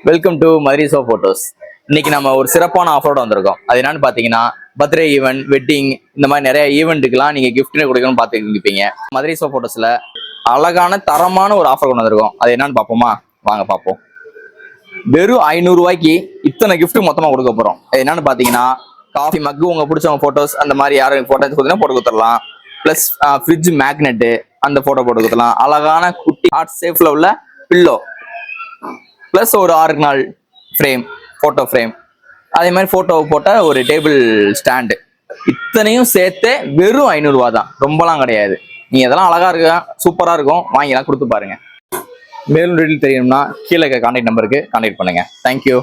Welcome to Madurai photos. இன்னைக்கு நம்ம ஒரு சிறப்பான ஆஃபரோட வந்திருக்கோம். அது என்னன்னு பாத்தீங்கன்னா பர்த்டே ஈவெண்ட், வெட்டிங், இந்த மாதிரி நிறைய ஈவெண்ட்டுக்கெல்லாம் நீங்க கிஃப்ட் கொடுக்கணும்னு பாத்துக்கிப்பீங்க. மதுரை போட்டோஸ்ல அழகான தரமான ஒரு ஆஃபர் கொண்டு வந்திருக்கோம். அது என்னன்னு பாப்போமா? வாங்க பாப்போம். வெறும் 500 ரூபாய்க்கு இத்தனை கிஃப்ட் மொத்தமா கொடுக்க போறோம். என்னன்னு பாத்தீங்கன்னா காஃபி மக்கு, உங்க பிடிச்சவங்க போட்டோஸ், அந்த மாதிரி யாரும் போட்டோ போட்டு கொடுத்துடலாம். பிளஸ் ஃப்ரிட்ஜ் மேக்னெட்டு, அந்த போட்டோ போட்டு கொடுத்துடலாம். அழகான குட்டி ஹார்ட் ஷேப்ல உள்ள பில்லோ, பிளஸ் ஒரு 6 நாள் ஃப்ரேம், போட்டோ ஃப்ரேம், அதே மாதிரி போட்டோ போட்ட ஒரு டேபிள் ஸ்டாண்டு, இத்தனையும் சேர்த்து வெறும் 500 ரூபா தான். ரொம்பலாம் கிடையாது. நீங்க இதெல்லாம் அழகா இருக்கா, சூப்பரா இருக்கும், வாங்கிலாம் கொடுத்து பாருங்க. மேலும் டீட்டெயில் தெரியணும்னா கீழே இருக்க கான்டாக்ட் நம்பருக்கு கான்டாக்ட் பண்ணுங்க. தேங்க்யூ.